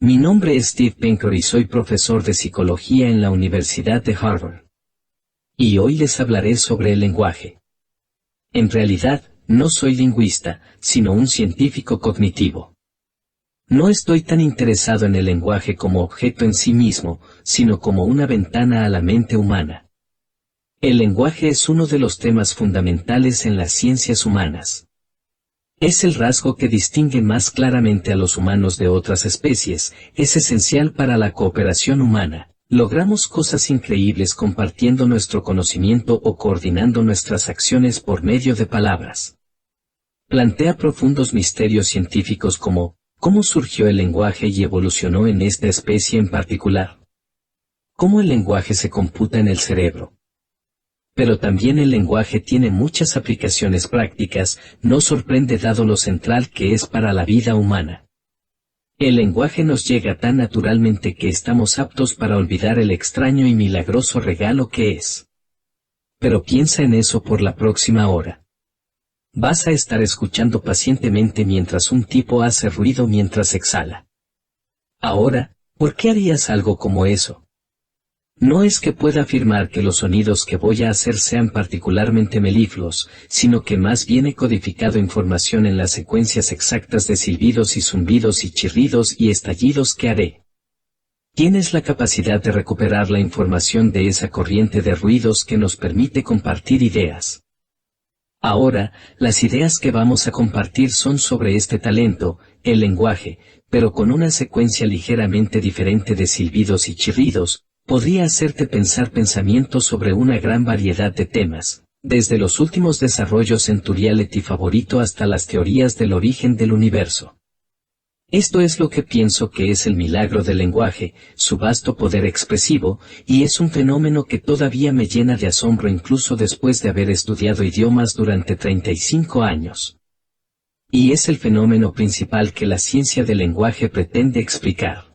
Mi nombre es Steve Pinker y soy profesor de psicología en la Universidad de Harvard. Y hoy les hablaré sobre el lenguaje. En realidad, no soy lingüista, sino un científico cognitivo. No estoy tan interesado en el lenguaje como objeto en sí mismo, sino como una ventana a la mente humana. El lenguaje es uno de los temas fundamentales en las ciencias humanas. Es el rasgo que distingue más claramente a los humanos de otras especies, es esencial para la cooperación humana. Logramos cosas increíbles compartiendo nuestro conocimiento o coordinando nuestras acciones por medio de palabras. Plantea profundos misterios científicos como, ¿cómo surgió el lenguaje y evolucionó en esta especie en particular? ¿Cómo el lenguaje se computa en el cerebro? Pero también el lenguaje tiene muchas aplicaciones prácticas, no sorprende dado lo central que es para la vida humana. El lenguaje nos llega tan naturalmente que estamos aptos para olvidar el extraño y milagroso regalo que es. Pero piensa en eso por la próxima hora. Vas a estar escuchando pacientemente mientras un tipo hace ruido mientras exhala. Ahora, ¿por qué harías algo como eso? No es que pueda afirmar que los sonidos que voy a hacer sean particularmente melífluos, sino que más bien he codificado información en las secuencias exactas de silbidos y zumbidos y chirridos y estallidos que haré. Tienes la capacidad de recuperar la información de esa corriente de ruidos que nos permite compartir ideas. Ahora, las ideas que vamos a compartir son sobre este talento, el lenguaje, pero con una secuencia ligeramente diferente de silbidos y chirridos. Podría hacerte pensar pensamientos sobre una gran variedad de temas, desde los últimos desarrollos en tu reality favorito hasta las teorías del origen del universo. Esto es lo que pienso que es el milagro del lenguaje, su vasto poder expresivo, y es un fenómeno que todavía me llena de asombro incluso después de haber estudiado idiomas durante 35 años. Y es el fenómeno principal que la ciencia del lenguaje pretende explicar.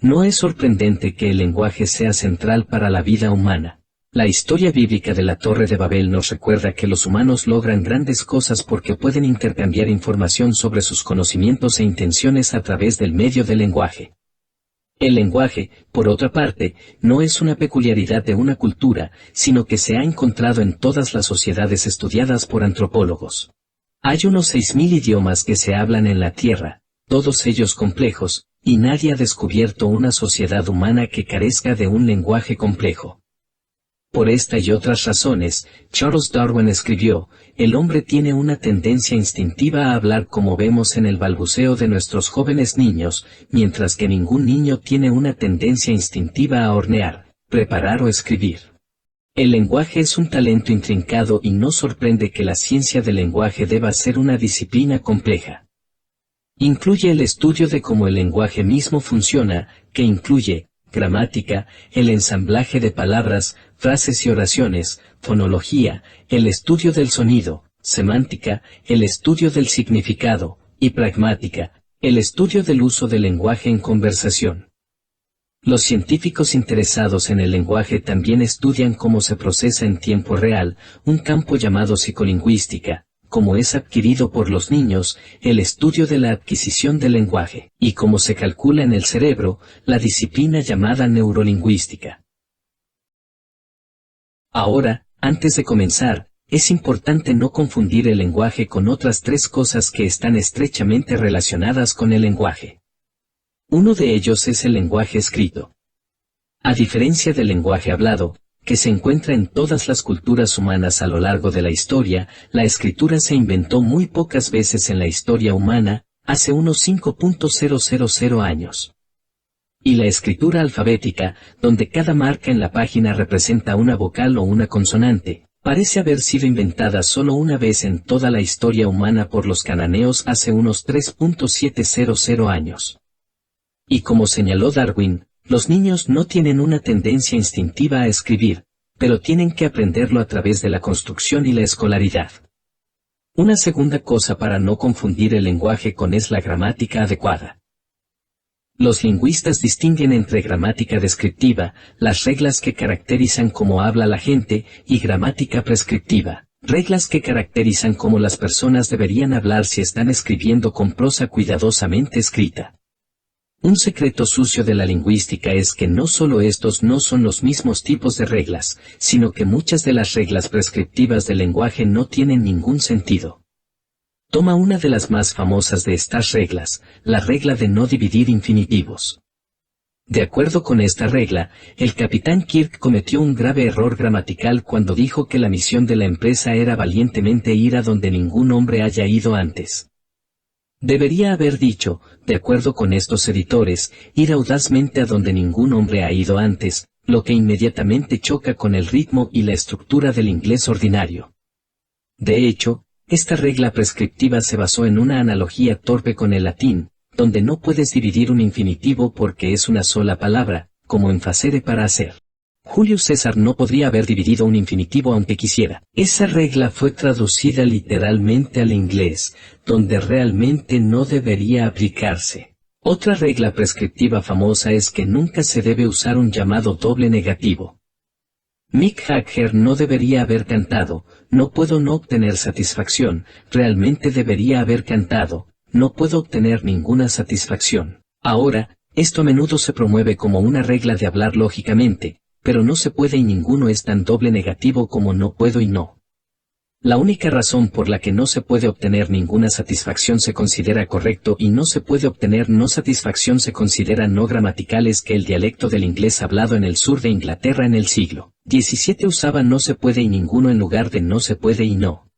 No es sorprendente que el lenguaje sea central para la vida humana. La historia bíblica de la Torre de Babel nos recuerda que los humanos logran grandes cosas porque pueden intercambiar información sobre sus conocimientos e intenciones a través del medio del lenguaje. El lenguaje, por otra parte, no es una peculiaridad de una cultura, sino que se ha encontrado en todas las sociedades estudiadas por antropólogos. Hay unos 6.000 idiomas que se hablan en la Tierra, todos ellos complejos, y nadie ha descubierto una sociedad humana que carezca de un lenguaje complejo. Por esta y otras razones, Charles Darwin escribió, el hombre tiene una tendencia instintiva a hablar como vemos en el balbuceo de nuestros jóvenes niños, mientras que ningún niño tiene una tendencia instintiva a hornear, preparar o escribir. El lenguaje es un talento intrincado y no sorprende que la ciencia del lenguaje deba ser una disciplina compleja. Incluye el estudio de cómo el lenguaje mismo funciona, que incluye gramática, el ensamblaje de palabras, frases y oraciones, fonología, el estudio del sonido, semántica, el estudio del significado, y pragmática, el estudio del uso del lenguaje en conversación. Los científicos interesados en el lenguaje también estudian cómo se procesa en tiempo real, un campo llamado psicolingüística, cómo es adquirido por los niños, el estudio de la adquisición del lenguaje, y cómo se calcula en el cerebro, la disciplina llamada neurolingüística. Ahora, antes de comenzar, es importante no confundir el lenguaje con otras tres cosas que están estrechamente relacionadas con el lenguaje. Uno de ellos es el lenguaje escrito. A diferencia del lenguaje hablado, que se encuentra en todas las culturas humanas a lo largo de la historia, la escritura se inventó muy pocas veces en la historia humana, hace unos 5.000 años. Y la escritura alfabética, donde cada marca en la página representa una vocal o una consonante, parece haber sido inventada solo una vez en toda la historia humana por los cananeos hace unos 3.700 años. Y como señaló Darwin, los niños no tienen una tendencia instintiva a escribir, pero tienen que aprenderlo a través de la construcción y la escolaridad. Una segunda cosa para no confundir el lenguaje con es la gramática adecuada. Los lingüistas distinguen entre gramática descriptiva, las reglas que caracterizan cómo habla la gente, y gramática prescriptiva, reglas que caracterizan cómo las personas deberían hablar si están escribiendo con prosa cuidadosamente escrita. Un secreto sucio de la lingüística es que no solo estos no son los mismos tipos de reglas, sino que muchas de las reglas prescriptivas del lenguaje no tienen ningún sentido. Toma una de las más famosas de estas reglas, la regla de no dividir infinitivos. De acuerdo con esta regla, el capitán Kirk cometió un grave error gramatical cuando dijo que la misión de la empresa era valientemente ir a donde ningún hombre haya ido antes. Debería haber dicho, de acuerdo con estos editores, ir audazmente a donde ningún hombre ha ido antes, lo que inmediatamente choca con el ritmo y la estructura del inglés ordinario. De hecho, esta regla prescriptiva se basó en una analogía torpe con el latín, donde no puedes dividir un infinitivo porque es una sola palabra, como en facere para hacer. Julio César no podría haber dividido un infinitivo aunque quisiera. Esa regla fue traducida literalmente al inglés, donde realmente no debería aplicarse. Otra regla prescriptiva famosa es que nunca se debe usar un llamado doble negativo. Mick Jagger no debería haber cantado, no puedo no obtener satisfacción, realmente debería haber cantado, no puedo obtener ninguna satisfacción. Ahora, esto a menudo se promueve como una regla de hablar lógicamente, pero no se puede y ninguno es tan doble negativo como no puedo y no. La única razón por la que no se puede obtener ninguna satisfacción se considera correcto y no se puede obtener no satisfacción se considera no gramatical es que el dialecto del inglés hablado en el sur de Inglaterra en el siglo XVII usaba no se puede y ninguno en lugar de no se puede y no.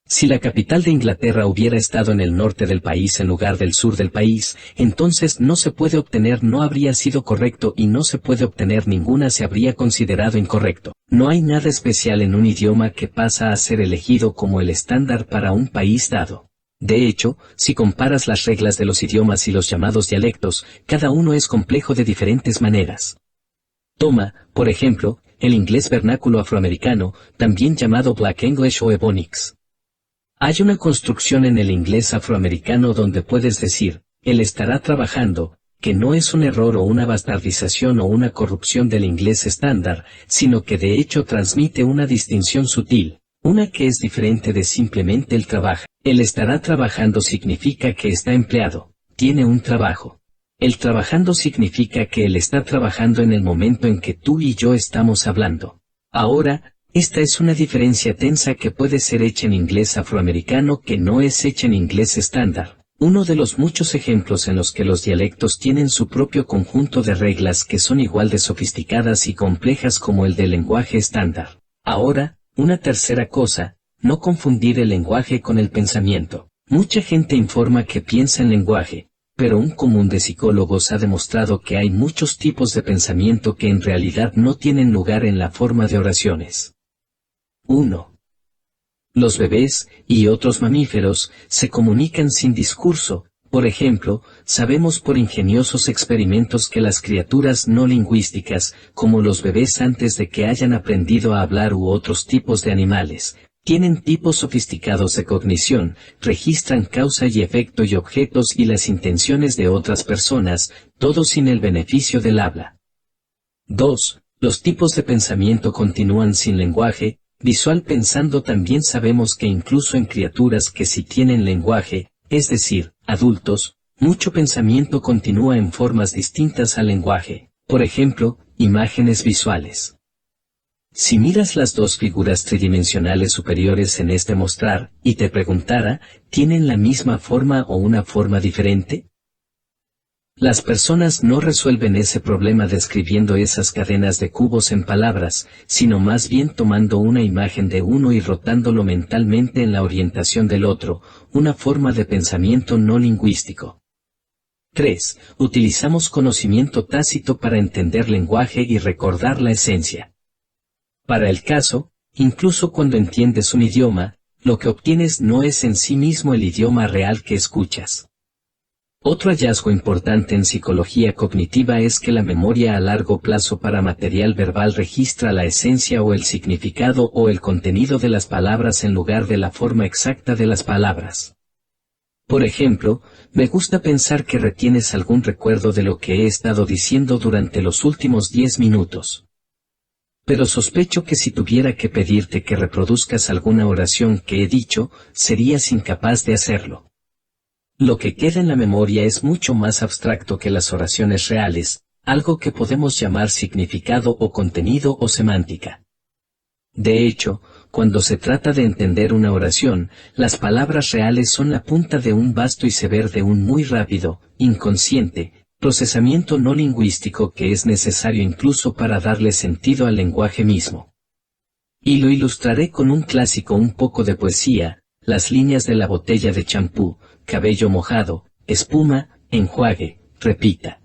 Si la capital de Inglaterra hubiera estado en el norte del país en lugar del sur del país, entonces no se puede obtener no habría sido correcto y no se puede obtener ninguna se habría considerado incorrecto. No hay nada especial en un idioma que pasa a ser elegido como el estándar para un país dado. De hecho, si comparas las reglas de los idiomas y los llamados dialectos, cada uno es complejo de diferentes maneras. Toma, por ejemplo, el inglés vernáculo afroamericano, también llamado Black English o Ebonics. Hay una construcción en el inglés afroamericano donde puedes decir, él estará trabajando, que no es un error o una bastardización o una corrupción del inglés estándar, sino que de hecho transmite una distinción sutil, una que es diferente de simplemente el trabajo. El estará trabajando significa que está empleado, tiene un trabajo. El trabajando significa que él está trabajando en el momento en que tú y yo estamos hablando. Ahora, esta es una diferencia tensa que puede ser hecha en inglés afroamericano que no es hecha en inglés estándar. Uno de los muchos ejemplos en los que los dialectos tienen su propio conjunto de reglas que son igual de sofisticadas y complejas como el del lenguaje estándar. Ahora, una tercera cosa, no confundir el lenguaje con el pensamiento. Mucha gente informa que piensa en lenguaje, pero un común de psicólogos ha demostrado que hay muchos tipos de pensamiento que en realidad no tienen lugar en la forma de oraciones. 1. Los bebés, y otros mamíferos, se comunican sin discurso. Por ejemplo, sabemos por ingeniosos experimentos que las criaturas no lingüísticas, como los bebés antes de que hayan aprendido a hablar u otros tipos de animales, tienen tipos sofisticados de cognición, registran causa y efecto y objetos y las intenciones de otras personas, todo sin el beneficio del habla. 2. Los tipos de pensamiento continúan sin lenguaje. Visual pensando también sabemos que incluso en criaturas que sí tienen lenguaje, es decir, adultos, mucho pensamiento continúa en formas distintas al lenguaje, por ejemplo, imágenes visuales. Si miras las dos figuras tridimensionales superiores en este mostrar, y te preguntara, ¿tienen la misma forma o una forma diferente? Las personas no resuelven ese problema describiendo esas cadenas de cubos en palabras, sino más bien tomando una imagen de uno y rotándolo mentalmente en la orientación del otro, una forma de pensamiento no lingüístico. 3. Utilizamos conocimiento tácito para entender lenguaje y recordar la esencia. Para el caso, incluso cuando entiendes un idioma, lo que obtienes no es en sí mismo el idioma real que escuchas. Otro hallazgo importante en psicología cognitiva es que la memoria a largo plazo para material verbal registra la esencia o el significado o el contenido de las palabras en lugar de la forma exacta de las palabras. Por ejemplo, me gusta pensar que retienes algún recuerdo de lo que he estado diciendo durante los últimos 10 minutos. Pero sospecho que si tuviera que pedirte que reproduzcas alguna oración que he dicho, serías incapaz de hacerlo. Lo que queda en la memoria es mucho más abstracto que las oraciones reales, algo que podemos llamar significado o contenido o semántica. De hecho, cuando se trata de entender una oración, las palabras reales son la punta de un vasto iceberg de un muy rápido, inconsciente, procesamiento no lingüístico que es necesario incluso para darle sentido al lenguaje mismo. Y lo ilustraré con un clásico un poco de poesía, las líneas de la botella de champú, cabello mojado, espuma, enjuague, repita.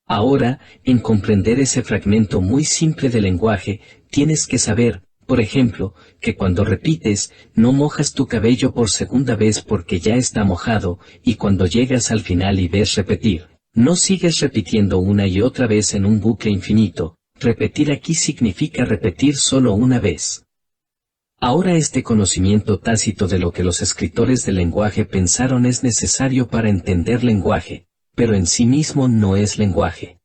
Ahora, en comprender ese fragmento muy simple del lenguaje, tienes que saber, por ejemplo, que cuando repites, no mojas tu cabello por segunda vez porque ya está mojado, y cuando llegas al final y ves repetir, no sigues repitiendo una y otra vez en un bucle infinito. Repetir aquí significa repetir solo una vez. Ahora este conocimiento tácito de lo que los escritores del lenguaje pensaron es necesario para entender lenguaje, pero en sí mismo no es lenguaje.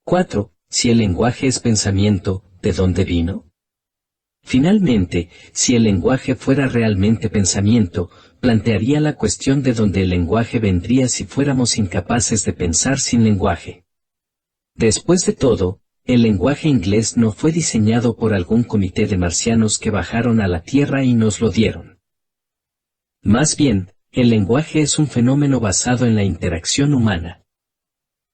4. Si el lenguaje es pensamiento, ¿de dónde vino? Finalmente, si el lenguaje fuera realmente pensamiento, plantearía la cuestión de dónde el lenguaje vendría si fuéramos incapaces de pensar sin lenguaje. Después de todo, el lenguaje inglés no fue diseñado por algún comité de marcianos que bajaron a la Tierra y nos lo dieron. Más bien, el lenguaje es un fenómeno basado en la interacción humana.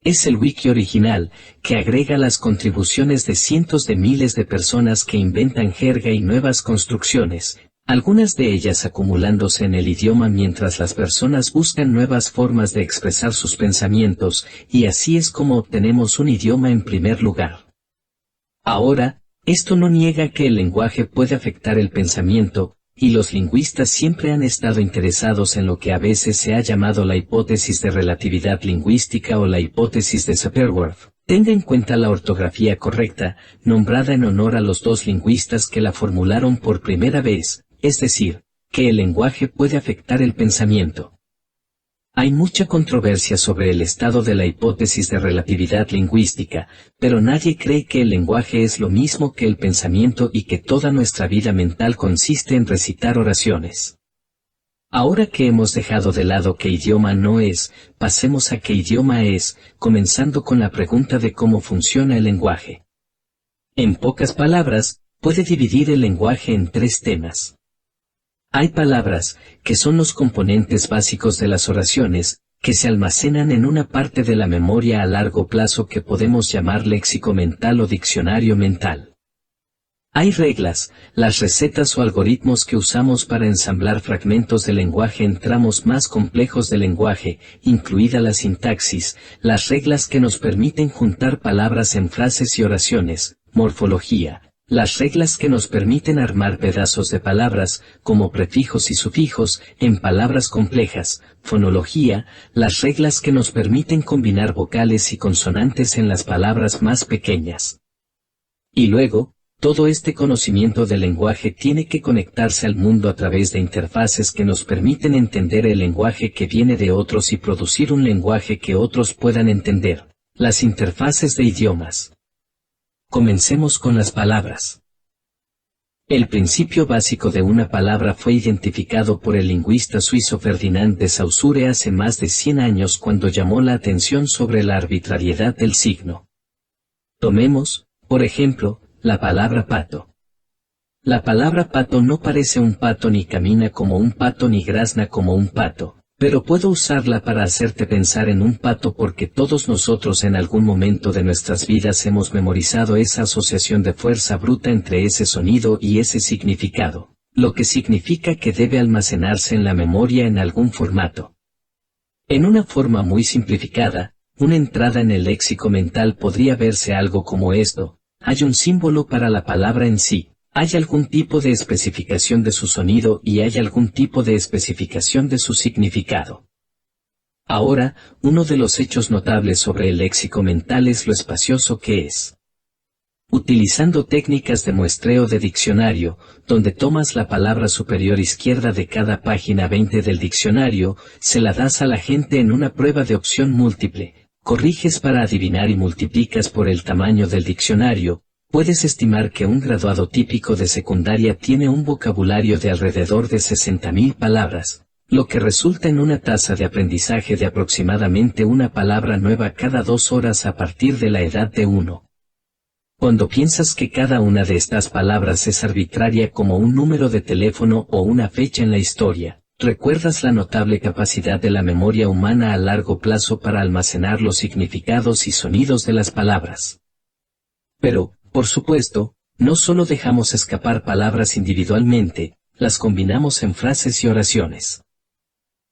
Es el wiki original, que agrega las contribuciones de cientos de miles de personas que inventan jerga y nuevas construcciones, algunas de ellas acumulándose en el idioma mientras las personas buscan nuevas formas de expresar sus pensamientos, y así es como obtenemos un idioma en primer lugar. Ahora, esto no niega que el lenguaje puede afectar el pensamiento, y los lingüistas siempre han estado interesados en lo que a veces se ha llamado la hipótesis de relatividad lingüística o la hipótesis de Sapir-Whorf. Tenga en cuenta la ortografía correcta, nombrada en honor a los dos lingüistas que la formularon por primera vez, es decir, que el lenguaje puede afectar el pensamiento. Hay mucha controversia sobre el estado de la hipótesis de relatividad lingüística, pero nadie cree que el lenguaje es lo mismo que el pensamiento y que toda nuestra vida mental consiste en recitar oraciones. Ahora que hemos dejado de lado qué idioma no es, pasemos a qué idioma es, comenzando con la pregunta de cómo funciona el lenguaje. En pocas palabras, puede dividir el lenguaje en tres temas. Hay palabras, que son los componentes básicos de las oraciones, que se almacenan en una parte de la memoria a largo plazo que podemos llamar léxico mental o diccionario mental. Hay reglas, las recetas o algoritmos que usamos para ensamblar fragmentos de lenguaje en tramos más complejos del lenguaje, incluida la sintaxis, las reglas que nos permiten juntar palabras en frases y oraciones, morfología. Las reglas que nos permiten armar pedazos de palabras, como prefijos y sufijos, en palabras complejas, fonología, las reglas que nos permiten combinar vocales y consonantes en las palabras más pequeñas. Y luego, todo este conocimiento del lenguaje tiene que conectarse al mundo a través de interfaces que nos permiten entender el lenguaje que viene de otros y producir un lenguaje que otros puedan entender, las interfaces de idiomas. Comencemos con las palabras. El principio básico de una palabra fue identificado por el lingüista suizo Ferdinand de Saussure hace más de 100 años cuando llamó la atención sobre la arbitrariedad del signo. Tomemos, por ejemplo, la palabra pato. La palabra pato no parece un pato ni camina como un pato ni grazna como un pato. Pero puedo usarla para hacerte pensar en un pato porque todos nosotros en algún momento de nuestras vidas hemos memorizado esa asociación de fuerza bruta entre ese sonido y ese significado, lo que significa que debe almacenarse en la memoria en algún formato. En una forma muy simplificada, una entrada en el léxico mental podría verse algo como esto: hay un símbolo para la palabra en sí. Hay algún tipo de especificación de su sonido y hay algún tipo de especificación de su significado. Ahora, uno de los hechos notables sobre el léxico mental es lo espacioso que es. Utilizando técnicas de muestreo de diccionario, donde tomas la palabra superior izquierda de cada página 20 del diccionario, se la das a la gente en una prueba de opción múltiple, corriges para adivinar y multiplicas por el tamaño del diccionario. Puedes estimar que un graduado típico de secundaria tiene un vocabulario de alrededor de 60.000 palabras, lo que resulta en una tasa de aprendizaje de aproximadamente una palabra nueva cada 2 horas a partir de la edad de 1. Cuando piensas que cada una de estas palabras es arbitraria como un número de teléfono o una fecha en la historia, recuerdas la notable capacidad de la memoria humana a largo plazo para almacenar los significados y sonidos de las palabras. Pero, por supuesto, no solo dejamos escapar palabras individualmente, las combinamos en frases y oraciones.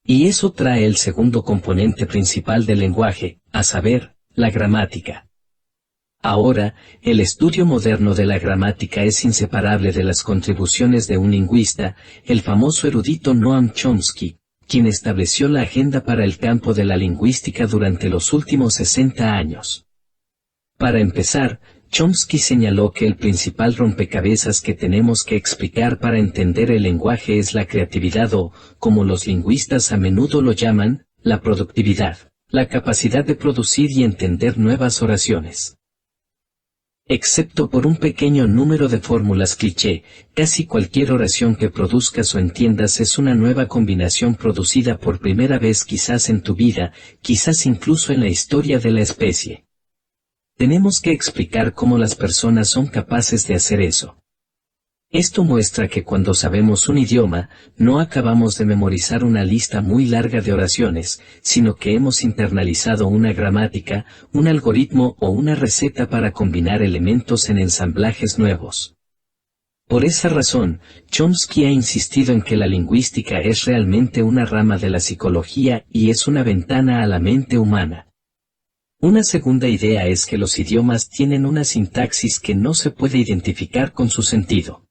Y eso trae el segundo componente principal del lenguaje, a saber, la gramática. Ahora, el estudio moderno de la gramática es inseparable de las contribuciones de un lingüista, el famoso erudito Noam Chomsky, quien estableció la agenda para el campo de la lingüística durante los últimos 60 años. Para empezar, Chomsky señaló que el principal rompecabezas que tenemos que explicar para entender el lenguaje es la creatividad o, como los lingüistas a menudo lo llaman, la productividad, la capacidad de producir y entender nuevas oraciones. Excepto por un pequeño número de fórmulas cliché, casi cualquier oración que produzcas o entiendas es una nueva combinación producida por primera vez quizás en tu vida, quizás incluso en la historia de la especie. Tenemos que explicar cómo las personas son capaces de hacer eso. Esto muestra que cuando sabemos un idioma, no acabamos de memorizar una lista muy larga de oraciones, sino que hemos internalizado una gramática, un algoritmo o una receta para combinar elementos en ensamblajes nuevos. Por esa razón, Chomsky ha insistido en que la lingüística es realmente una rama de la psicología y es una ventana a la mente humana. Una segunda idea es que los idiomas tienen una sintaxis que no se puede identificar con su sentido.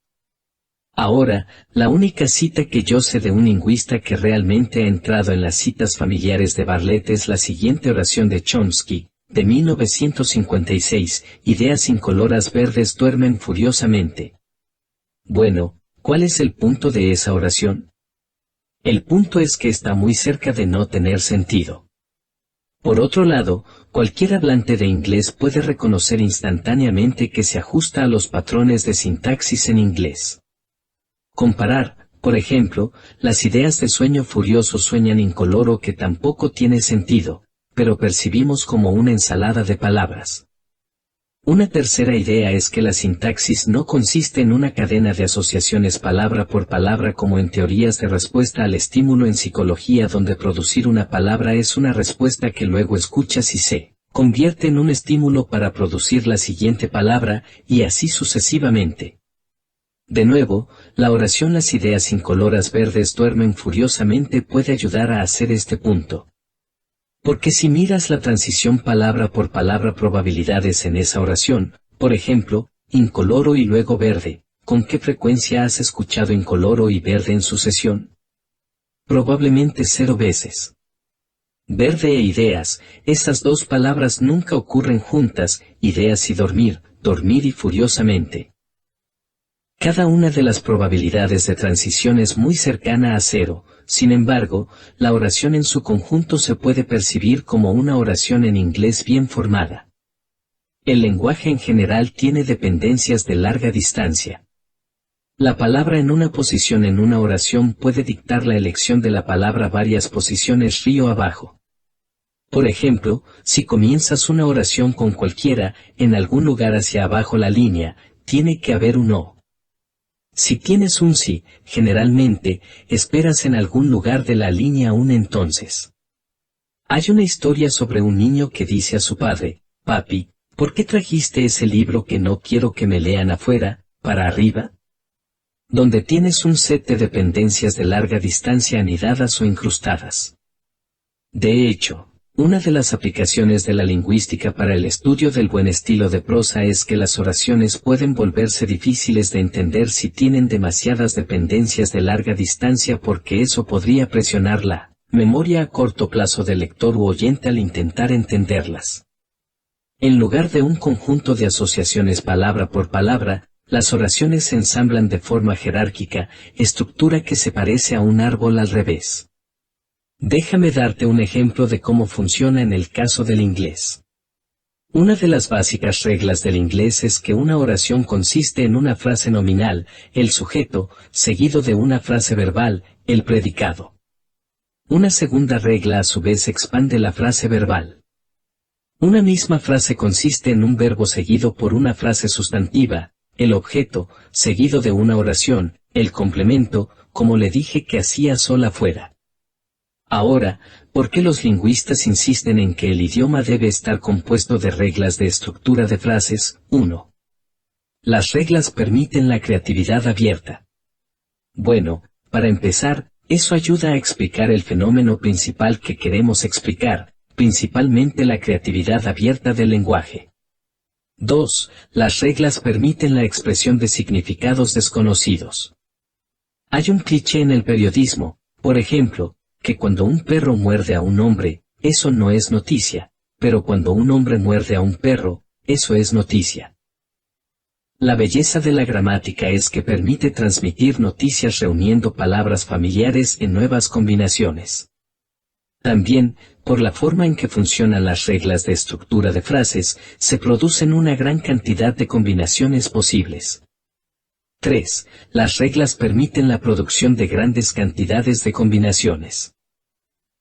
Ahora, la única cita que yo sé de un lingüista que realmente ha entrado en las citas familiares de Bartlett es la siguiente oración de Chomsky, de 1956, ideas incoloras verdes duermen furiosamente. Bueno, ¿cuál es el punto de esa oración? El punto es que está muy cerca de no tener sentido. Por otro lado, cualquier hablante de inglés puede reconocer instantáneamente que se ajusta a los patrones de sintaxis en inglés. Comparar, por ejemplo, las ideas de sueño furioso sueñan incoloro que tampoco tiene sentido, pero percibimos como una ensalada de palabras. Una tercera idea es que la sintaxis no consiste en una cadena de asociaciones palabra por palabra como en teorías de respuesta al estímulo en psicología donde producir una palabra es una respuesta que luego escuchas y se convierte en un estímulo para producir la siguiente palabra, y así sucesivamente. De nuevo, la oración las ideas incoloras verdes duermen furiosamente puede ayudar a hacer este punto. Porque si miras la transición palabra por palabra probabilidades en esa oración, por ejemplo, incoloro y luego verde, ¿con qué frecuencia has escuchado incoloro y verde en sucesión? Probablemente 0 veces. Verde e ideas, esas dos palabras nunca ocurren juntas, ideas y dormir, dormir y furiosamente. Cada una de las probabilidades de transición es muy cercana a 0, sin embargo, la oración en su conjunto se puede percibir como una oración en inglés bien formada. El lenguaje en general tiene dependencias de larga distancia. La palabra en una posición en una oración puede dictar la elección de la palabra varias posiciones río abajo. Por ejemplo, si comienzas una oración con cualquiera, en algún lugar hacia abajo la línea, tiene que haber un o. Si tienes un sí, generalmente, esperas en algún lugar de la línea un entonces. Hay una historia sobre un niño que dice a su padre, «Papi, ¿por qué trajiste ese libro que no quiero que me lean afuera, para arriba?» Donde tienes un set de dependencias de larga distancia anidadas o incrustadas. De hecho, una de las aplicaciones de la lingüística para el estudio del buen estilo de prosa es que las oraciones pueden volverse difíciles de entender si tienen demasiadas dependencias de larga distancia porque eso podría presionar la memoria a corto plazo del lector u oyente al intentar entenderlas. En lugar de un conjunto de asociaciones palabra por palabra, las oraciones se ensamblan de forma jerárquica, estructura que se parece a un árbol al revés. Déjame darte un ejemplo de cómo funciona en el caso del inglés. Una de las básicas reglas del inglés es que una oración consiste en una frase nominal, el sujeto, seguido de una frase verbal, el predicado. Una segunda regla a su vez expande la frase verbal. Una misma frase consiste en un verbo seguido por una frase sustantiva, el objeto, seguido de una oración, el complemento, como le dije que hacía sola fuera. Ahora, ¿por qué los lingüistas insisten en que el idioma debe estar compuesto de reglas de estructura de frases? 1. Las reglas permiten la creatividad abierta. Bueno, para empezar, eso ayuda a explicar el fenómeno principal que queremos explicar, principalmente la creatividad abierta del lenguaje. 2. Las reglas permiten la expresión de significados desconocidos. Hay un cliché en el periodismo, por ejemplo, que cuando un perro muerde a un hombre, eso no es noticia, pero cuando un hombre muerde a un perro, eso es noticia. La belleza de la gramática es que permite transmitir noticias reuniendo palabras familiares en nuevas combinaciones. También, por la forma en que funcionan las reglas de estructura de frases, se producen una gran cantidad de combinaciones posibles. 3. Las reglas permiten la producción de grandes cantidades de combinaciones.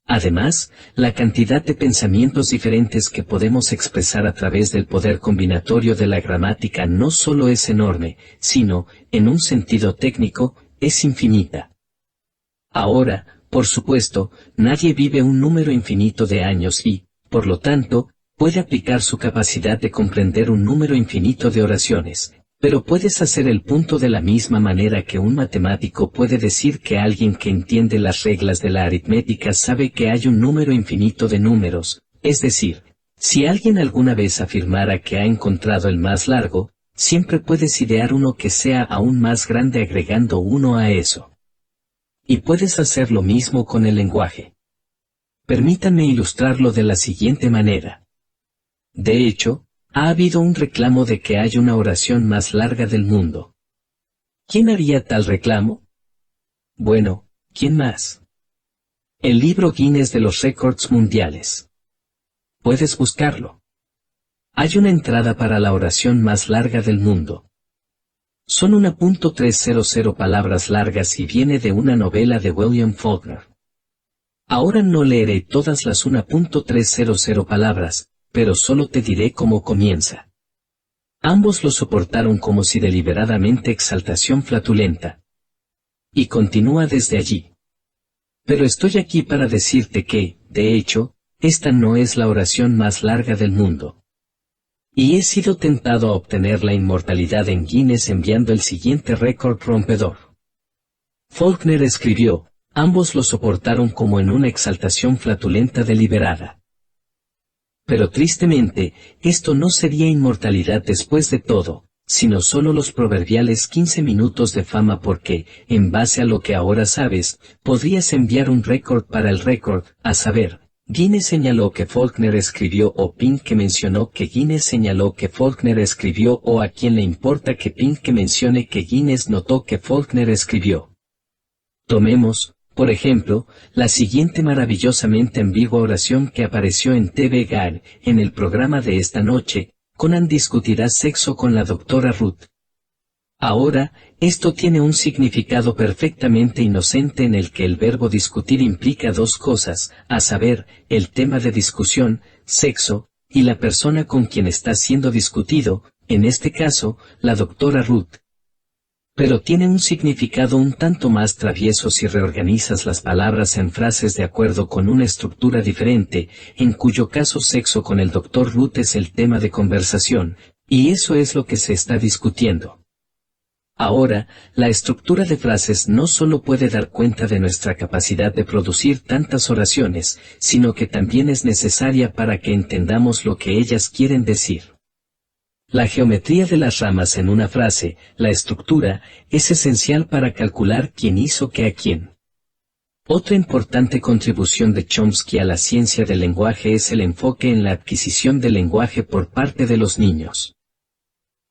Además, la cantidad de pensamientos diferentes que podemos expresar a través del poder combinatorio de la gramática no solo es enorme, sino, en un sentido técnico, es infinita. Ahora, por supuesto, nadie vive un número infinito de años y, por lo tanto, puede aplicar su capacidad de comprender un número infinito de oraciones. Pero puedes hacer el punto de la misma manera que un matemático puede decir que alguien que entiende las reglas de la aritmética sabe que hay un número infinito de números, es decir, si alguien alguna vez afirmara que ha encontrado el más largo, siempre puedes idear uno que sea aún más grande agregando uno a eso. Y puedes hacer lo mismo con el lenguaje. Permítanme ilustrarlo de la siguiente manera. De hecho, ha habido un reclamo de que hay una oración más larga del mundo. ¿Quién haría tal reclamo? Bueno, ¿quién más? El libro Guinness de los récords mundiales. Puedes buscarlo. Hay una entrada para la oración más larga del mundo. Son 1.300 palabras largas y viene de una novela de William Faulkner. Ahora no leeré todas las 1.300 palabras, pero solo te diré cómo comienza. Ambos lo soportaron como si deliberadamente exaltación flatulenta. Y continúa desde allí. Pero estoy aquí para decirte que, de hecho, esta no es la oración más larga del mundo. Y he sido tentado a obtener la inmortalidad en Guinness enviando el siguiente récord rompedor. Faulkner escribió, ambos lo soportaron como en una exaltación flatulenta deliberada. Pero tristemente, esto no sería inmortalidad después de todo, sino solo los proverbiales 15 minutos de fama porque, en base a lo que ahora sabes, podrías enviar un récord para el récord, a saber, Guinness señaló que Faulkner escribió o Pink que mencionó que Guinness señaló que Faulkner escribió o a quien le importa que Pink que mencione que Guinness notó que Faulkner escribió. Tomemos, por ejemplo, la siguiente maravillosamente ambigua oración que apareció en TV Guide, en el programa de esta noche, Conan discutirá sexo con la doctora Ruth. Ahora, esto tiene un significado perfectamente inocente en el que el verbo discutir implica dos cosas, a saber, el tema de discusión, sexo, y la persona con quien está siendo discutido, en este caso, la doctora Ruth. Pero tiene un significado un tanto más travieso si reorganizas las palabras en frases de acuerdo con una estructura diferente, en cuyo caso sexo con el Dr. Ruth es el tema de conversación, y eso es lo que se está discutiendo. Ahora, la estructura de frases no solo puede dar cuenta de nuestra capacidad de producir tantas oraciones, sino que también es necesaria para que entendamos lo que ellas quieren decir. La geometría de las ramas en una frase, la estructura, es esencial para calcular quién hizo qué a quién. Otra importante contribución de Chomsky a la ciencia del lenguaje es el enfoque en la adquisición del lenguaje por parte de los niños.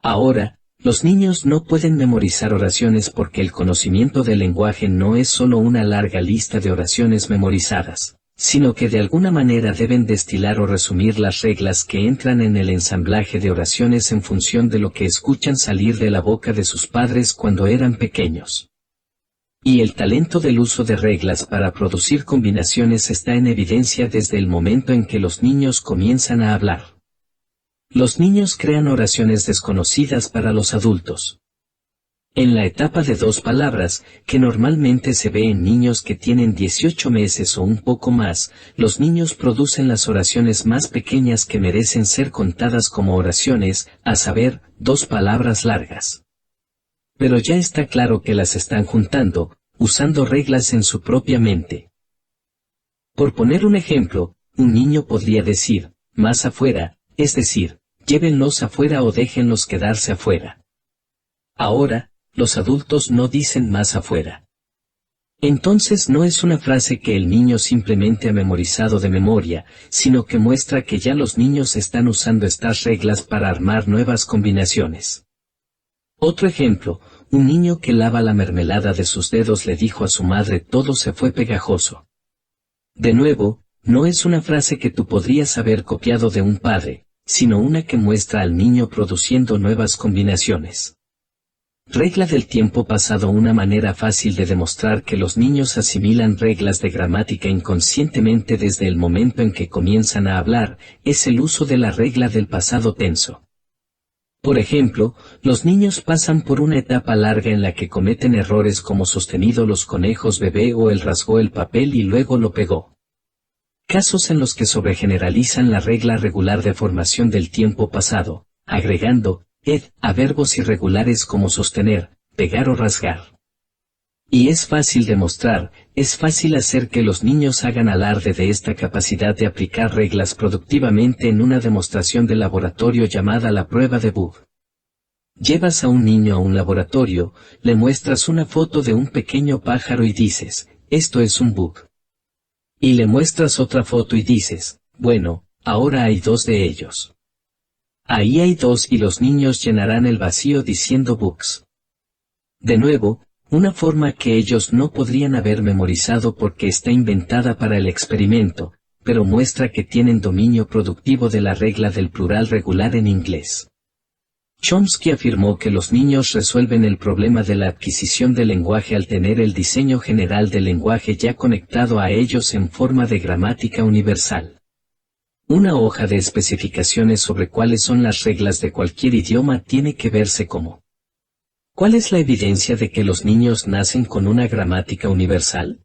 Ahora, los niños no pueden memorizar oraciones porque el conocimiento del lenguaje no es solo una larga lista de oraciones memorizadas, sino que de alguna manera deben destilar o resumir las reglas que entran en el ensamblaje de oraciones en función de lo que escuchan salir de la boca de sus padres cuando eran pequeños. Y el talento del uso de reglas para producir combinaciones está en evidencia desde el momento en que los niños comienzan a hablar. Los niños crean oraciones desconocidas para los adultos. En la etapa de 2 palabras, que normalmente se ve en niños que tienen 18 meses o un poco más, los niños producen las oraciones más pequeñas que merecen ser contadas como oraciones, a saber, 2 palabras largas. Pero ya está claro que las están juntando, usando reglas en su propia mente. Por poner un ejemplo, un niño podría decir, más afuera, es decir, llévenlos afuera o déjenlos quedarse afuera. Ahora, los adultos no dicen más afuera. Entonces no es una frase que el niño simplemente ha memorizado de memoria, sino que muestra que ya los niños están usando estas reglas para armar nuevas combinaciones. Otro ejemplo, un niño que lava la mermelada de sus dedos le dijo a su madre todo se fue pegajoso. De nuevo, no es una frase que tú podrías haber copiado de un padre, sino una que muestra al niño produciendo nuevas combinaciones. Regla del tiempo pasado. Una manera fácil de demostrar que los niños asimilan reglas de gramática inconscientemente desde el momento en que comienzan a hablar, es el uso de la regla del pasado tenso. Por ejemplo, los niños pasan por una etapa larga en la que cometen errores como sostenido los conejos bebé o él rasgó el papel y luego lo pegó. Casos en los que sobregeneralizan la regla regular de formación del tiempo pasado, agregando ed a verbos irregulares como sostener, pegar o rasgar. Y es fácil demostrar, es fácil hacer que los niños hagan alarde de esta capacidad de aplicar reglas productivamente en una demostración de laboratorio llamada la prueba de Bug. Llevas a un niño a un laboratorio, le muestras una foto de un pequeño pájaro y dices, esto es un bug. Y le muestras otra foto y dices, bueno, ahora hay 2 de ellos. Ahí hay 2 y los niños llenarán el vacío diciendo bugs. De nuevo, una forma que ellos no podrían haber memorizado porque está inventada para el experimento, pero muestra que tienen dominio productivo de la regla del plural regular en inglés. Chomsky afirmó que los niños resuelven el problema de la adquisición del lenguaje al tener el diseño general del lenguaje ya conectado a ellos en forma de gramática universal. Una hoja de especificaciones sobre cuáles son las reglas de cualquier idioma tiene que verse como. ¿Cuál es la evidencia de que los niños nacen con una gramática universal?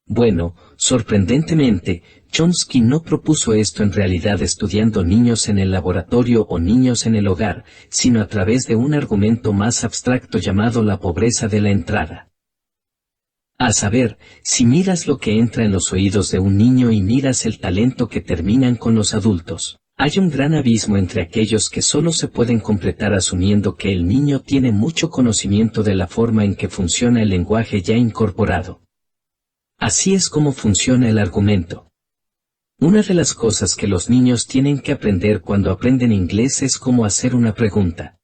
Bueno, sorprendentemente, Chomsky no propuso esto en realidad estudiando niños en el laboratorio o niños en el hogar, sino a través de un argumento más abstracto llamado la pobreza de la entrada. A saber, si miras lo que entra en los oídos de un niño y miras el talento que terminan con los adultos, hay un gran abismo entre aquellos que solo se pueden completar asumiendo que el niño tiene mucho conocimiento de la forma en que funciona el lenguaje ya incorporado. Así es como funciona el argumento. Una de las cosas que los niños tienen que aprender cuando aprenden inglés es cómo hacer una pregunta.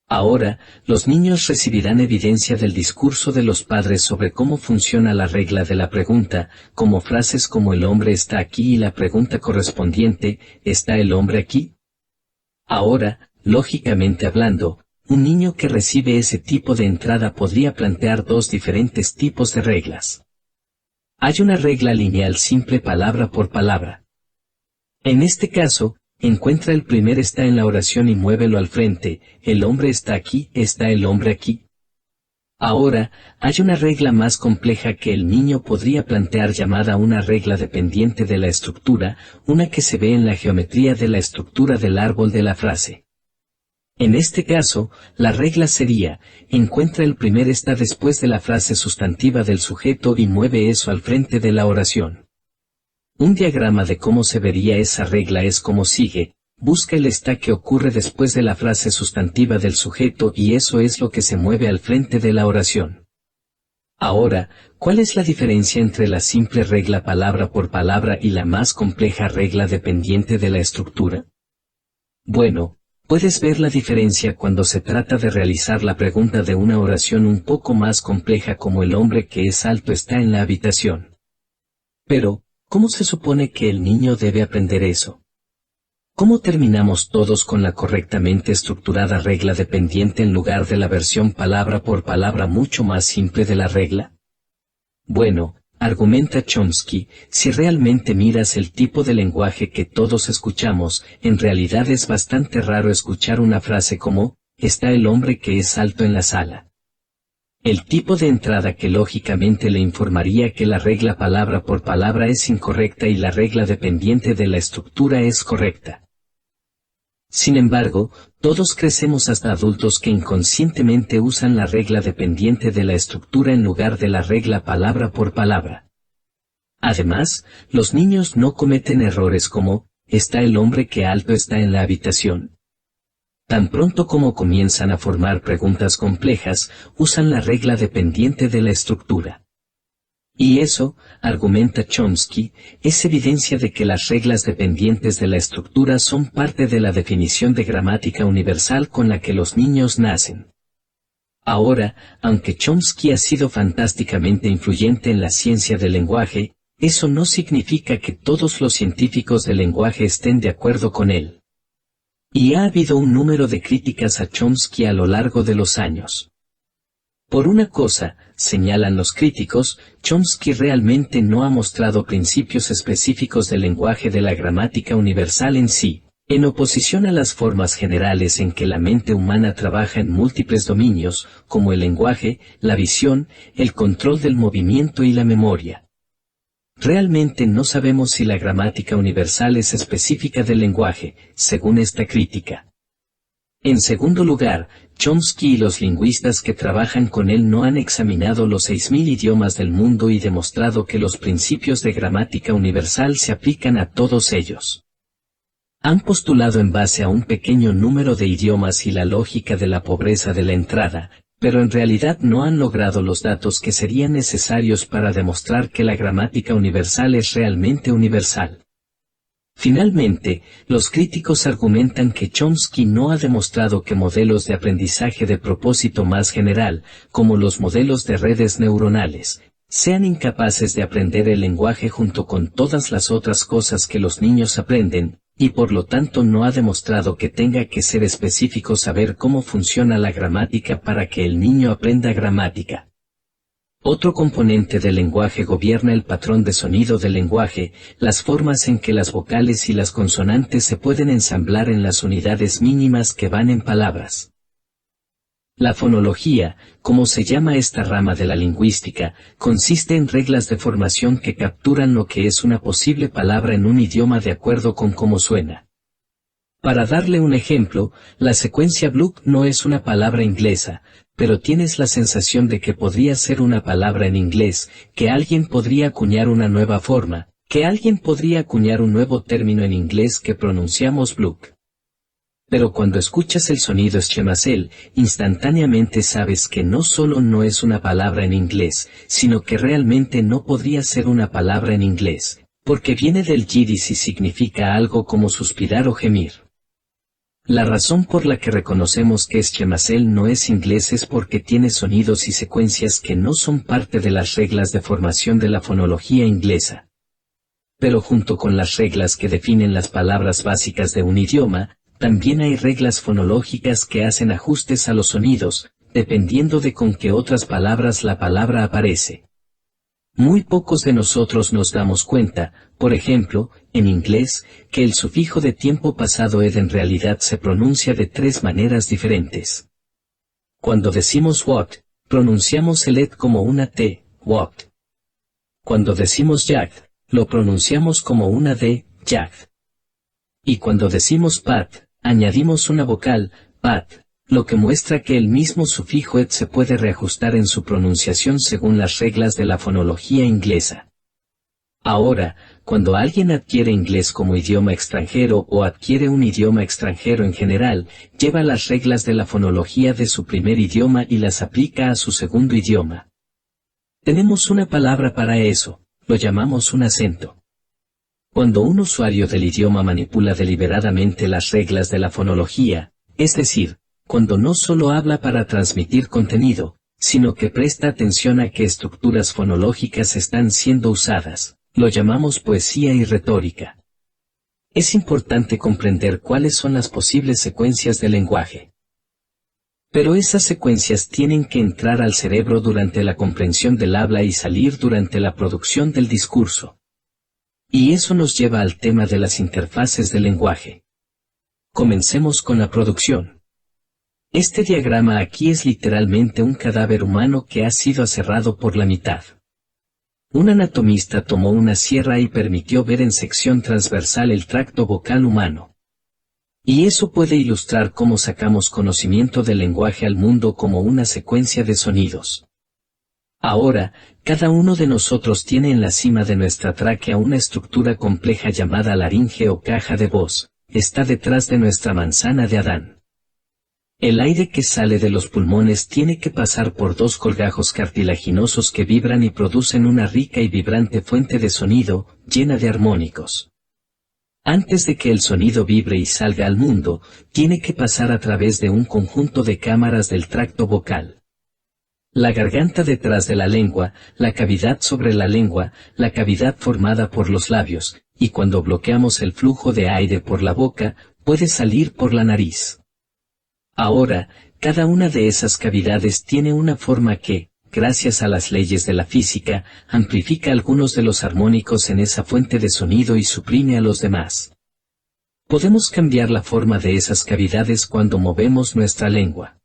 Ahora, los niños recibirán evidencia del discurso de los padres sobre cómo funciona la regla de la pregunta, como frases como el hombre está aquí y la pregunta correspondiente, ¿está el hombre aquí? Ahora, lógicamente hablando, un niño que recibe ese tipo de entrada podría plantear 2 diferentes tipos de reglas. Hay una regla lineal simple palabra por palabra. En este caso, encuentra el primer está en la oración y muévelo al frente, el hombre está aquí, está el hombre aquí. Ahora, hay una regla más compleja que el niño podría plantear llamada una regla dependiente de la estructura, una que se ve en la geometría de la estructura del árbol de la frase. En este caso, la regla sería, encuentra el primer está después de la frase sustantiva del sujeto y mueve eso al frente de la oración. Un diagrama de cómo se vería esa regla es como sigue, busca el está que ocurre después de la frase sustantiva del sujeto y eso es lo que se mueve al frente de la oración. Ahora, ¿cuál es la diferencia entre la simple regla palabra por palabra y la más compleja regla dependiente de la estructura? Bueno, puedes ver la diferencia cuando se trata de realizar la pregunta de una oración un poco más compleja como el hombre que es alto está en la habitación. Pero, ¿cómo se supone que el niño debe aprender eso? ¿Cómo terminamos todos con la correctamente estructurada regla dependiente en lugar de la versión palabra por palabra mucho más simple de la regla? Bueno, argumenta Chomsky, si realmente miras el tipo de lenguaje que todos escuchamos, en realidad es bastante raro escuchar una frase como, está el hombre que es alto en la sala. El tipo de entrada que lógicamente le informaría que la regla palabra por palabra es incorrecta y la regla dependiente de la estructura es correcta. Sin embargo, todos crecemos hasta adultos que inconscientemente usan la regla dependiente de la estructura en lugar de la regla palabra por palabra. Además, los niños no cometen errores como, ¿está el hombre que alto está en la habitación? Tan pronto como comienzan a formar preguntas complejas, usan la regla dependiente de la estructura. Y eso, argumenta Chomsky, es evidencia de que las reglas dependientes de la estructura son parte de la definición de gramática universal con la que los niños nacen. Ahora, aunque Chomsky ha sido fantásticamente influyente en la ciencia del lenguaje, eso no significa que todos los científicos del lenguaje estén de acuerdo con él. Y ha habido un número de críticas a Chomsky a lo largo de los años. Por una cosa, señalan los críticos, Chomsky realmente no ha mostrado principios específicos del lenguaje de la gramática universal en sí, en oposición a las formas generales en que la mente humana trabaja en múltiples dominios, como el lenguaje, la visión, el control del movimiento y la memoria. Realmente no sabemos si la gramática universal es específica del lenguaje, según esta crítica. En segundo lugar, Chomsky y los lingüistas que trabajan con él no han examinado los 6000 idiomas del mundo y demostrado que los principios de gramática universal se aplican a todos ellos. Han postulado en base a un pequeño número de idiomas y la lógica de la pobreza de la entrada, pero en realidad no han logrado los datos que serían necesarios para demostrar que la gramática universal es realmente universal. Finalmente, los críticos argumentan que Chomsky no ha demostrado que modelos de aprendizaje de propósito más general, como los modelos de redes neuronales, sean incapaces de aprender el lenguaje junto con todas las otras cosas que los niños aprenden, y por lo tanto no ha demostrado que tenga que ser específico saber cómo funciona la gramática para que el niño aprenda gramática. Otro componente del lenguaje gobierna el patrón de sonido del lenguaje, las formas en que las vocales y las consonantes se pueden ensamblar en las unidades mínimas que van en palabras. La fonología, como se llama esta rama de la lingüística, consiste en reglas de formación que capturan lo que es una posible palabra en un idioma de acuerdo con cómo suena. Para darle un ejemplo, la secuencia Bluck no es una palabra inglesa, pero tienes la sensación de que podría ser una palabra en inglés, que alguien podría acuñar una nueva forma, que alguien podría acuñar un nuevo término en inglés que pronunciamos Bluck. Pero cuando escuchas el sonido Schemazel, instantáneamente sabes que no solo no es una palabra en inglés, sino que realmente no podría ser una palabra en inglés, porque viene del yiddish y significa algo como suspirar o gemir. La razón por la que reconocemos que Schemazel no es inglés es porque tiene sonidos y secuencias que no son parte de las reglas de formación de la fonología inglesa. Pero junto con las reglas que definen las palabras básicas de un idioma, también hay reglas fonológicas que hacen ajustes a los sonidos, dependiendo de con qué otras palabras la palabra aparece. Muy pocos de nosotros nos damos cuenta, por ejemplo, en inglés, que el sufijo de tiempo pasado ed en realidad se pronuncia de 3 maneras diferentes. Cuando decimos walked, pronunciamos el ed como una T, walked. Cuando decimos jagged, lo pronunciamos como una D, jagged. Y cuando decimos pat, añadimos una vocal, pat, lo que muestra que el mismo sufijo ed se puede reajustar en su pronunciación según las reglas de la fonología inglesa. Ahora, cuando alguien adquiere inglés como idioma extranjero o adquiere un idioma extranjero en general, lleva las reglas de la fonología de su primer idioma y las aplica a su segundo idioma. Tenemos una palabra para eso, lo llamamos un acento. Cuando un usuario del idioma manipula deliberadamente las reglas de la fonología, es decir, cuando no solo habla para transmitir contenido, sino que presta atención a qué estructuras fonológicas están siendo usadas, lo llamamos poesía y retórica. Es importante comprender cuáles son las posibles secuencias del lenguaje. Pero esas secuencias tienen que entrar al cerebro durante la comprensión del habla y salir durante la producción del discurso. Y eso nos lleva al tema de las interfaces del lenguaje. Comencemos con la producción. Este diagrama aquí es literalmente un cadáver humano que ha sido aserrado por la mitad. Un anatomista tomó una sierra y permitió ver en sección transversal el tracto vocal humano. Y eso puede ilustrar cómo sacamos conocimiento del lenguaje al mundo como una secuencia de sonidos. Ahora, cada uno de nosotros tiene en la cima de nuestra tráquea una estructura compleja llamada laringe o caja de voz, está detrás de nuestra manzana de Adán. El aire que sale de los pulmones tiene que pasar por dos colgajos cartilaginosos que vibran y producen una rica y vibrante fuente de sonido, llena de armónicos. Antes de que el sonido vibre y salga al mundo, tiene que pasar a través de un conjunto de cámaras del tracto vocal. La garganta detrás de la lengua, la cavidad sobre la lengua, la cavidad formada por los labios, y cuando bloqueamos el flujo de aire por la boca, puede salir por la nariz. Ahora, cada una de esas cavidades tiene una forma que, gracias a las leyes de la física, amplifica algunos de los armónicos en esa fuente de sonido y suprime a los demás. Podemos cambiar la forma de esas cavidades cuando movemos nuestra lengua.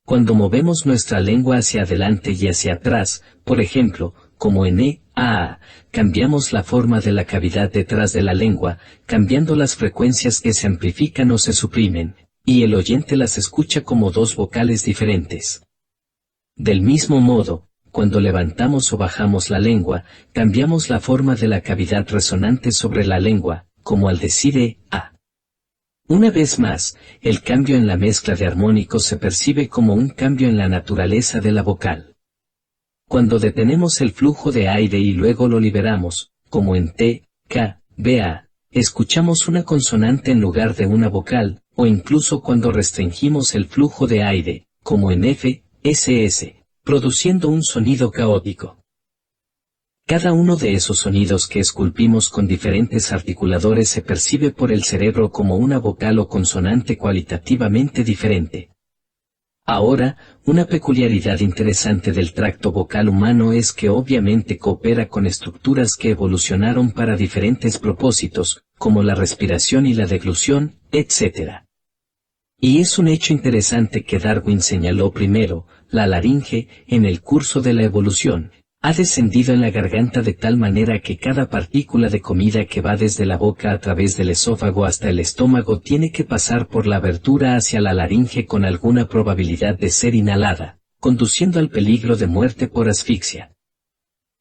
Cuando movemos nuestra lengua hacia adelante y hacia atrás, por ejemplo, como en E, A, cambiamos la forma de la cavidad detrás de la lengua, cambiando las frecuencias que se amplifican o se suprimen, y el oyente las escucha como dos vocales diferentes. Del mismo modo, cuando levantamos o bajamos la lengua, cambiamos la forma de la cavidad resonante sobre la lengua, como al decir A. Una vez más, el cambio en la mezcla de armónicos se percibe como un cambio en la naturaleza de la vocal. Cuando detenemos el flujo de aire y luego lo liberamos, como en T, K, B, A, escuchamos una consonante en lugar de una vocal, o incluso cuando restringimos el flujo de aire, como en F, SS, produciendo un sonido caótico. Cada uno de esos sonidos que esculpimos con diferentes articuladores se percibe por el cerebro como una vocal o consonante cualitativamente diferente. Ahora, una peculiaridad interesante del tracto vocal humano es que obviamente coopera con estructuras que evolucionaron para diferentes propósitos, como la respiración y la deglución, etc. Y es un hecho interesante que Darwin señaló primero, la laringe, en el curso de la evolución, ha descendido en la garganta de tal manera que cada partícula de comida que va desde la boca a través del esófago hasta el estómago tiene que pasar por la abertura hacia la laringe con alguna probabilidad de ser inhalada, conduciendo al peligro de muerte por asfixia.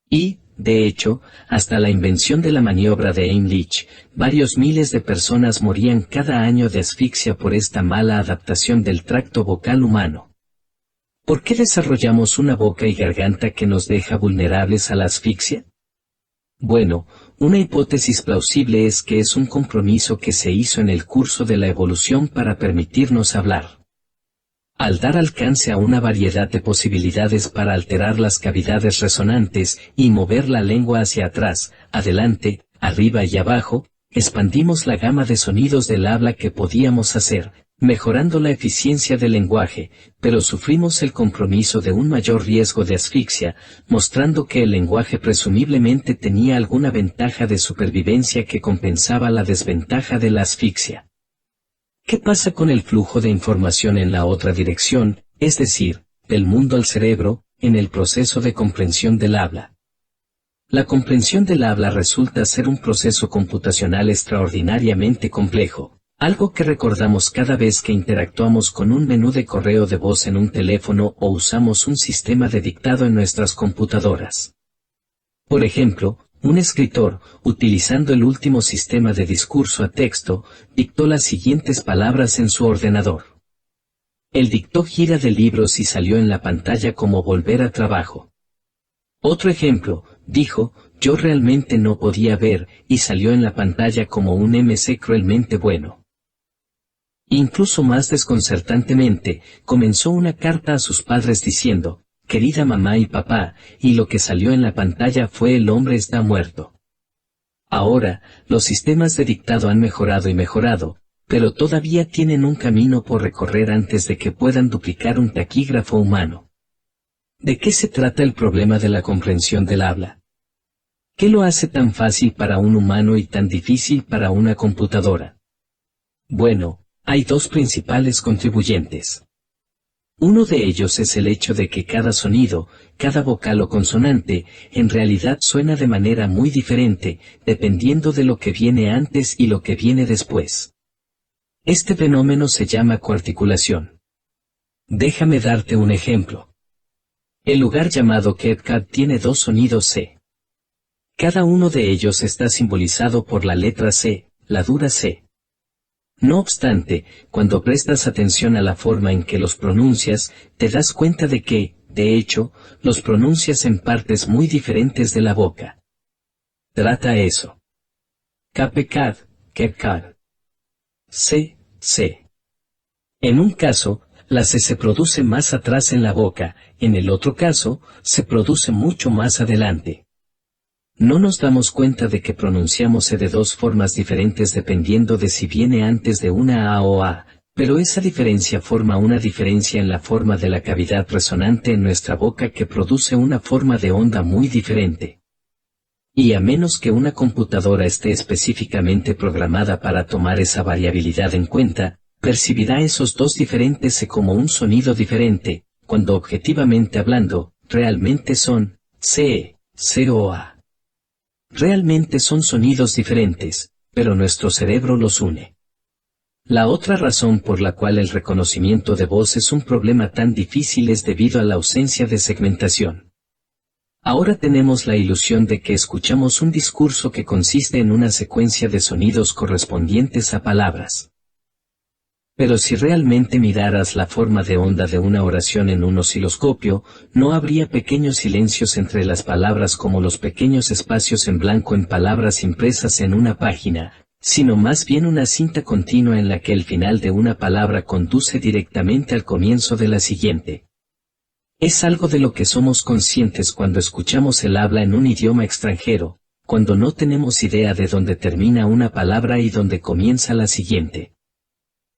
Y, de hecho, hasta la invención de la maniobra de Heimlich, varios miles de personas morían cada año de asfixia por esta mala adaptación del tracto vocal humano. ¿Por qué desarrollamos una boca y garganta que nos deja vulnerables a la asfixia? Bueno, una hipótesis plausible es que es un compromiso que se hizo en el curso de la evolución para permitirnos hablar. Al dar alcance a una variedad de posibilidades para alterar las cavidades resonantes y mover la lengua hacia atrás, adelante, arriba y abajo, expandimos la gama de sonidos del habla que podíamos hacer, mejorando la eficiencia del lenguaje, pero sufrimos el compromiso de un mayor riesgo de asfixia, mostrando que el lenguaje presumiblemente tenía alguna ventaja de supervivencia que compensaba la desventaja de la asfixia. ¿Qué pasa con el flujo de información en la otra dirección, es decir, del mundo al cerebro, en el proceso de comprensión del habla? La comprensión del habla resulta ser un proceso computacional extraordinariamente complejo, algo que recordamos cada vez que interactuamos con un menú de correo de voz en un teléfono o usamos un sistema de dictado en nuestras computadoras. Por ejemplo, un escritor, utilizando el último sistema de discurso a texto, dictó las siguientes palabras en su ordenador. Él dictó gira de libros y salió en la pantalla como volver a trabajo. Otro ejemplo, dijo, yo realmente no podía ver, y salió en la pantalla como un MC cruelmente bueno. Incluso más desconcertantemente, comenzó una carta a sus padres diciendo, querida mamá y papá, y lo que salió en la pantalla fue el hombre está muerto. Ahora, los sistemas de dictado han mejorado y mejorado, pero todavía tienen un camino por recorrer antes de que puedan duplicar un taquígrafo humano. ¿De qué se trata el problema de la comprensión del habla? ¿Qué lo hace tan fácil para un humano y tan difícil para una computadora? Bueno, hay dos principales contribuyentes. Uno de ellos es el hecho de que cada sonido, cada vocal o consonante, en realidad suena de manera muy diferente, dependiendo de lo que viene antes y lo que viene después. Este fenómeno se llama coarticulación. Déjame darte un ejemplo. El lugar llamado CapCut tiene dos sonidos C. Cada uno de ellos está simbolizado por la letra C, la dura C. No obstante, cuando prestas atención a la forma en que los pronuncias, te das cuenta de que, de hecho, los pronuncias en partes muy diferentes de la boca. Trata eso. CapCut, CapCut. C, C. En un caso, la C se produce más atrás en la boca, en el otro caso, se produce mucho más adelante. No nos damos cuenta de que pronunciamos C de dos formas diferentes dependiendo de si viene antes de una A o A, pero esa diferencia forma una diferencia en la forma de la cavidad resonante en nuestra boca que produce una forma de onda muy diferente. Y a menos que una computadora esté específicamente programada para tomar esa variabilidad en cuenta, percibirá esos dos diferentes C como un sonido diferente, cuando objetivamente hablando, realmente son C, C o A. Realmente son sonidos diferentes, pero nuestro cerebro los une. La otra razón por la cual el reconocimiento de voz es un problema tan difícil es debido a la ausencia de segmentación. Ahora tenemos la ilusión de que escuchamos un discurso que consiste en una secuencia de sonidos correspondientes a palabras. Pero si realmente miraras la forma de onda de una oración en un osciloscopio, no habría pequeños silencios entre las palabras como los pequeños espacios en blanco en palabras impresas en una página, sino más bien una cinta continua en la que el final de una palabra conduce directamente al comienzo de la siguiente. Es algo de lo que somos conscientes cuando escuchamos el habla en un idioma extranjero, cuando no tenemos idea de dónde termina una palabra y dónde comienza la siguiente.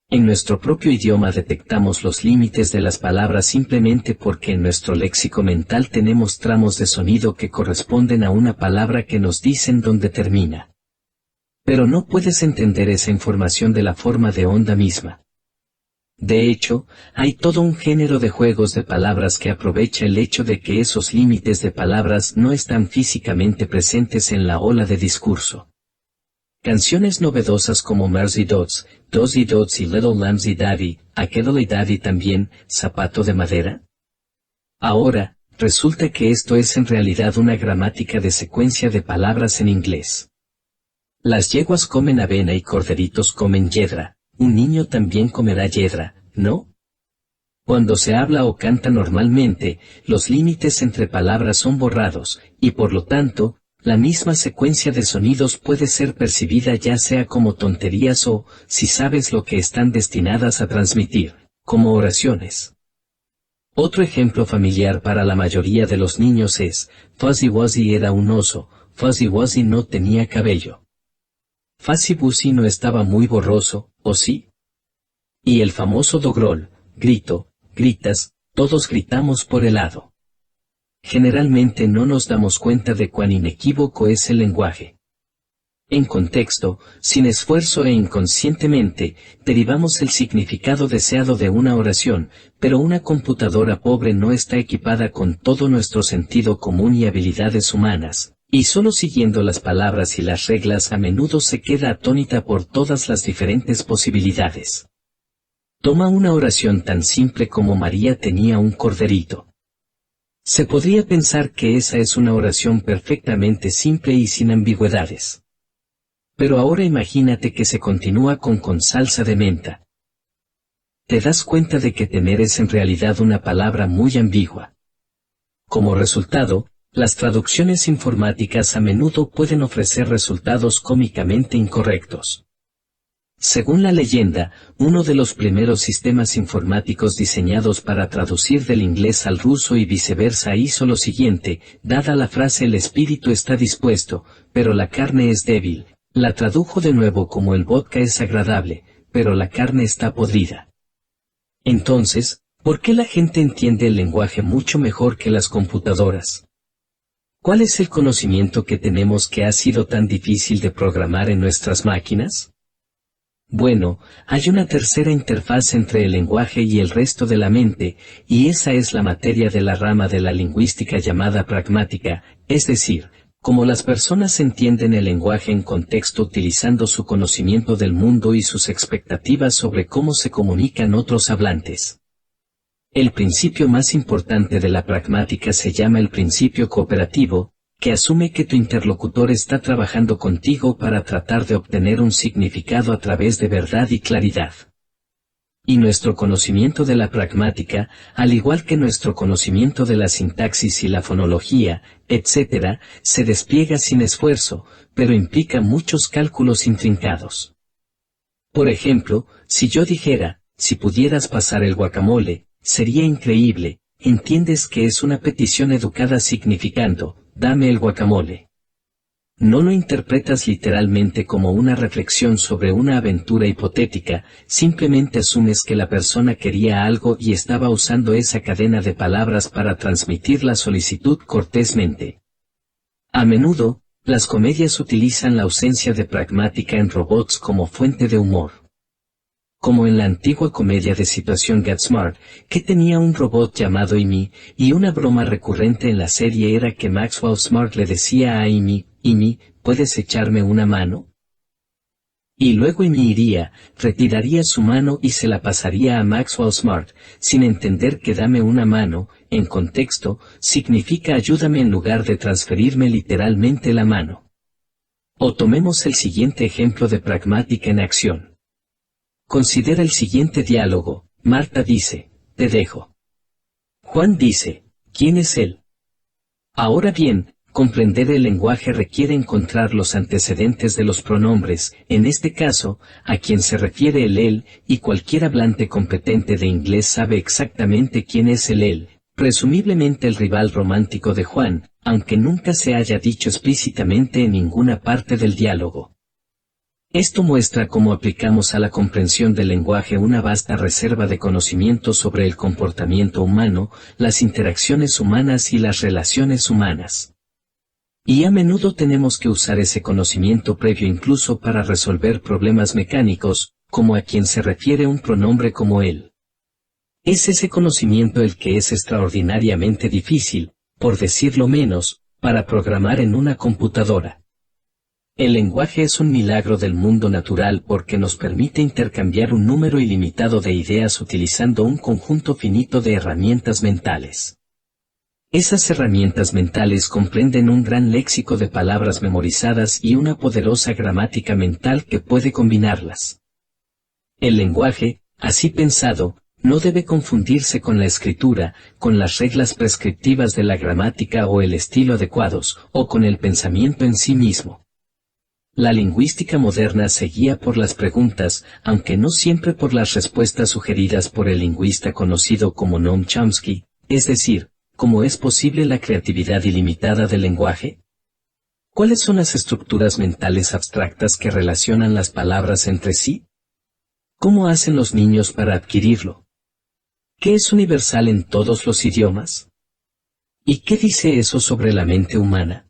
En nuestro propio idioma detectamos los límites de las palabras simplemente porque en nuestro léxico mental tenemos tramos de sonido que corresponden a una palabra que nos dicen dónde termina. Pero no puedes entender esa información de la forma de onda misma. De hecho, hay todo un género de juegos de palabras que aprovecha el hecho de que esos límites de palabras no están físicamente presentes en la ola de discurso. Canciones novedosas como Mars y Dots, Dos y Dots y Little Lambs y Daddy, Aquel y Daddy también, Zapato de madera. Ahora, resulta que esto es en realidad una gramática de secuencia de palabras en inglés. Las yeguas comen avena y corderitos comen yedra, un niño también comerá yedra, ¿no? Cuando se habla o canta normalmente, los límites entre palabras son borrados, y por lo tanto, la misma secuencia de sonidos puede ser percibida ya sea como tonterías o, si sabes lo que están destinadas a transmitir, como oraciones. Otro ejemplo familiar para la mayoría de los niños es, Fuzzy Wuzzy era un oso, Fuzzy Wuzzy no tenía cabello. Fuzzy Wuzzy no estaba muy borroso, ¿o sí? Y el famoso dogrol, grito, gritas, todos gritamos por helado. Generalmente no nos damos cuenta de cuán inequívoco es el lenguaje. En contexto, sin esfuerzo e inconscientemente, derivamos el significado deseado de una oración, pero una computadora pobre no está equipada con todo nuestro sentido común y habilidades humanas, y solo siguiendo las palabras y las reglas a menudo se queda atónita por todas las diferentes posibilidades. Toma una oración tan simple como María tenía un corderito. Se podría pensar que esa es una oración perfectamente simple y sin ambigüedades. Pero ahora imagínate que se continúa con salsa de menta. Te das cuenta de que tener es en realidad una palabra muy ambigua. Como resultado, Las traducciones informáticas a menudo pueden ofrecer resultados cómicamente incorrectos. Según la leyenda, uno de los primeros sistemas informáticos diseñados para traducir del inglés al ruso y viceversa hizo lo siguiente: dada la frase "el espíritu está dispuesto, pero la carne es débil", la tradujo de nuevo como "el vodka es agradable, pero la carne está podrida". Entonces, ¿por qué la gente entiende el lenguaje mucho mejor que las computadoras? ¿Cuál es el conocimiento que tenemos que ha sido tan difícil de programar en nuestras máquinas? Bueno, hay una tercera interfaz entre el lenguaje y el resto de la mente, y esa es la materia de la rama de la lingüística llamada pragmática, es decir, cómo las personas entienden el lenguaje en contexto utilizando su conocimiento del mundo y sus expectativas sobre cómo se comunican otros hablantes. El principio más importante de la pragmática se llama el principio cooperativo, que asume que tu interlocutor está trabajando contigo para tratar de obtener un significado a través de verdad y claridad. Y nuestro conocimiento de la pragmática, al igual que nuestro conocimiento de la sintaxis y la fonología, etc., se despliega sin esfuerzo, pero implica muchos cálculos intrincados. Por ejemplo, si yo dijera, "si pudieras pasar el guacamole", sería increíble. Entiendes que es una petición educada significando, "dame el guacamole". No lo interpretas literalmente como una reflexión sobre una aventura hipotética, simplemente asumes que la persona quería algo y estaba usando esa cadena de palabras para transmitir la solicitud cortésmente. A menudo, las comedias utilizan la ausencia de pragmática en robots como fuente de humor. Como en la antigua comedia de situación Get Smart, que tenía un robot llamado Amy, y una broma recurrente en la serie era que Maxwell Smart le decía a Amy, "Amy, ¿puedes echarme una mano?". Y luego Amy iría, retiraría su mano y se la pasaría a Maxwell Smart, sin entender que "dame una mano", en contexto, significa "ayúdame" en lugar de transferirme literalmente la mano. O tomemos el siguiente ejemplo de pragmática en acción. Considera el siguiente diálogo. Marta dice, "te dejo". Juan dice, "¿quién es él?". Ahora bien, comprender el lenguaje requiere encontrar los antecedentes de los pronombres, en este caso, a quien se refiere el él, y cualquier hablante competente de inglés sabe exactamente quién es el él, presumiblemente el rival romántico de Juan, aunque nunca se haya dicho explícitamente en ninguna parte del diálogo. Esto muestra cómo aplicamos a la comprensión del lenguaje una vasta reserva de conocimiento sobre el comportamiento humano, las interacciones humanas y las relaciones humanas. Y a menudo tenemos que usar ese conocimiento previo incluso para resolver problemas mecánicos, como a quien se refiere un pronombre como él. Es ese conocimiento el que es extraordinariamente difícil, por decirlo menos, para programar en una computadora. El lenguaje es un milagro del mundo natural porque nos permite intercambiar un número ilimitado de ideas utilizando un conjunto finito de herramientas mentales. Esas herramientas mentales comprenden un gran léxico de palabras memorizadas y una poderosa gramática mental que puede combinarlas. El lenguaje, así pensado, no debe confundirse con la escritura, con las reglas prescriptivas de la gramática o el estilo adecuados, o con el pensamiento en sí mismo. La lingüística moderna se guía por las preguntas, aunque no siempre por las respuestas sugeridas por el lingüista conocido como Noam Chomsky, es decir, ¿cómo es posible la creatividad ilimitada del lenguaje? ¿Cuáles son las estructuras mentales abstractas que relacionan las palabras entre sí? ¿Cómo hacen los niños para adquirirlo? ¿Qué es universal en todos los idiomas? ¿Y qué dice eso sobre la mente humana?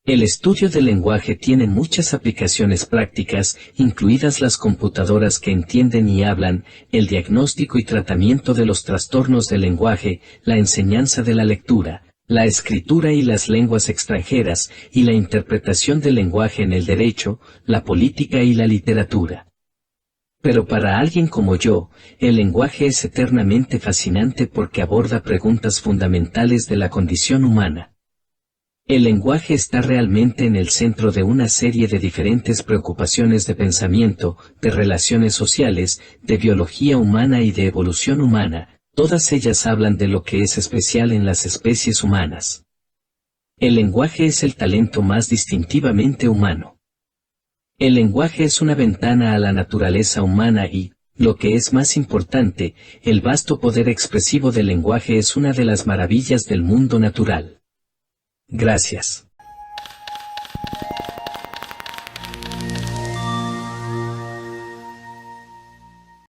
El estudio del lenguaje tiene muchas aplicaciones prácticas, incluidas las computadoras que entienden y hablan, el diagnóstico y tratamiento de los trastornos del lenguaje, la enseñanza de la lectura, la escritura y las lenguas extranjeras, y la interpretación del lenguaje en el derecho, la política y la literatura. Pero para alguien como yo, el lenguaje es eternamente fascinante porque aborda preguntas fundamentales de la condición humana. El lenguaje está realmente en el centro de una serie de diferentes preocupaciones de pensamiento, de relaciones sociales, de biología humana y de evolución humana, todas ellas hablan de lo que es especial en las especies humanas. El lenguaje es el talento más distintivamente humano. El lenguaje es una ventana a la naturaleza humana y, lo que es más importante, el vasto poder expresivo del lenguaje es una de las maravillas del mundo natural. Gracias.